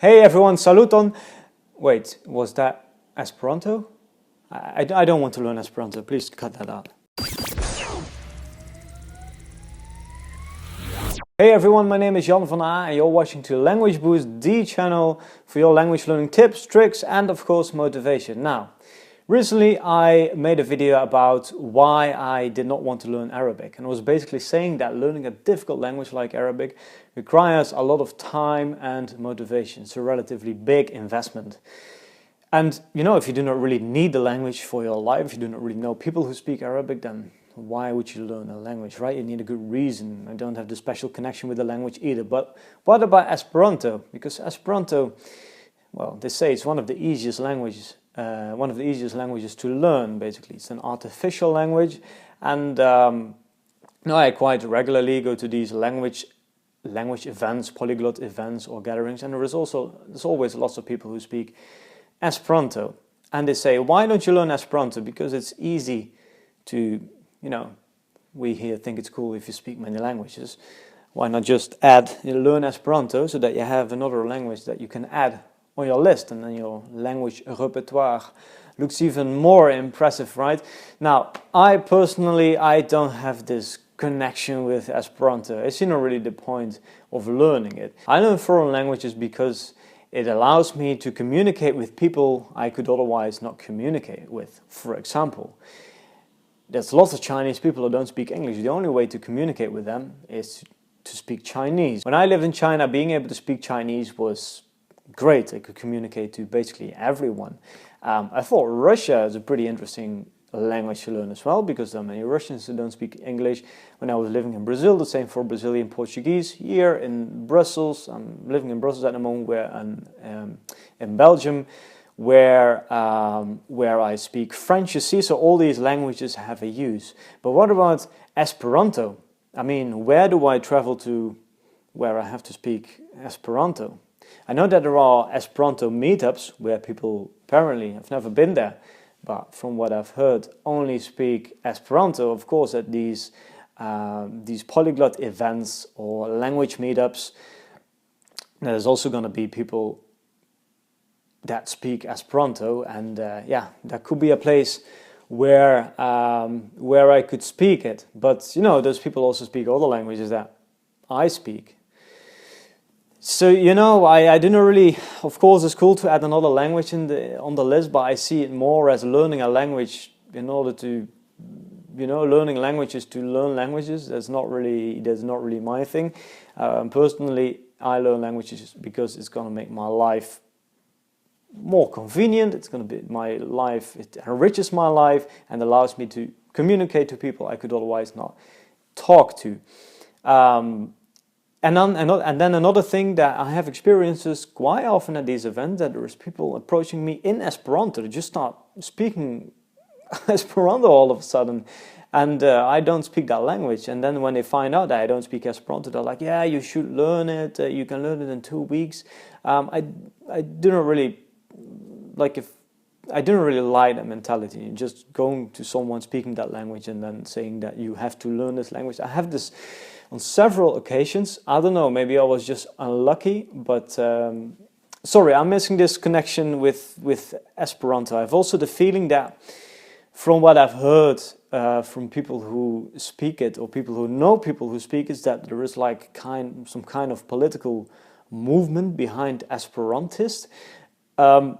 Hey everyone, saluton! Wait, was that Esperanto? I don't want to learn Esperanto, please cut that out. Hey everyone, my name is Jan van A and you're watching to Language Boost, the channel for your language learning tips, tricks and of course motivation. Now, recently I made a video about why I did not want to learn Arabic, and I was basically saying that learning a difficult language like Arabic requires a lot of time and motivation. It's a relatively big investment. And you know, if you do not really need the language for your life, if you do not really know people who speak Arabic, then why would you learn a language, right? You need a good reason. I don't have the special connection with the language either. But what about Esperanto? Because Esperanto, well, they say it's one of the easiest languages to learn, basically. It's an artificial language, and I quite regularly go to these language events, polyglot events or gatherings, and there's always lots of people who speak Esperanto, and they say, why don't you learn Esperanto? Because it's easy to, we here think it's cool if you speak many languages. Why not just learn Esperanto so that you have another language that you can add on your list, and then your language repertoire looks even more impressive, right? Now, I personally don't have this connection with Esperanto. I see not really the point of learning it. I learn foreign languages because it allows me to communicate with people I could otherwise not communicate with. For example, there's lots of Chinese people who don't speak English. The only way to communicate with them is to speak Chinese. When I lived in China, being able to speak Chinese was great. I could communicate to basically everyone. I thought Russia is a pretty interesting language to learn as well, because there are many Russians who don't speak English. When I was living in Brazil, the same for Brazilian Portuguese. Here in Brussels, I'm living in Brussels at the moment, in Belgium, where I speak French. You see, so all these languages have a use. But what about Esperanto? I mean, where do I travel to where I have to speak Esperanto? I know that there are Esperanto meetups where people apparently have never been there, but from what I've heard, only speak Esperanto, of course, at these polyglot events or language meetups. There's also going to be people that speak Esperanto, and that could be a place where I could speak it. But those people also speak other languages that I speak. So I didn't really. Of course, it's cool to add another language on the list, but I see it more as learning a language in order to, learning languages to learn languages. That's not really my thing. Personally, I learn languages because it's going to make my life more convenient. It's going to be it enriches my life and allows me to communicate to people I could otherwise not talk to. And then another thing that I have experienced is quite often at these events, that there is people approaching me in Esperanto. They just start speaking Esperanto all of a sudden, and I don't speak that language. And then when they find out that I don't speak Esperanto, they're like, "Yeah, you should learn it. You can learn it in 2 weeks." I didn't really like that mentality. Just going to someone speaking that language and then saying that you have to learn this language. I have this on several occasions. I don't know, maybe I was just unlucky, but sorry, I'm missing this connection with Esperanto. I have also the feeling that, from what I've heard from people who speak it, or people who know people who speak it, is that there is some kind of political movement behind Esperantists. I'm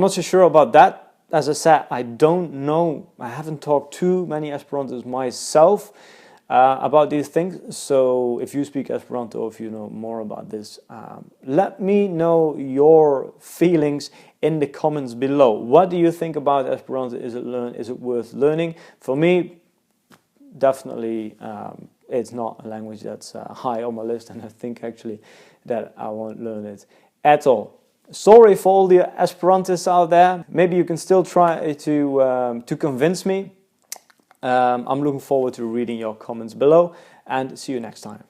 not so sure about that. As I said, I don't know. I haven't talked to many Esperantists myself about these things. So if you speak Esperanto, if you know more about this, let me know your feelings in the comments below. What do you think about Esperanto? Is it worth learning? For me, definitely, it's not a language that's high on my list, and I think actually that I won't learn it at all. Sorry for all the Esperantists out there. Maybe you can still try to convince me. I'm looking forward to reading your comments below, and see you next time.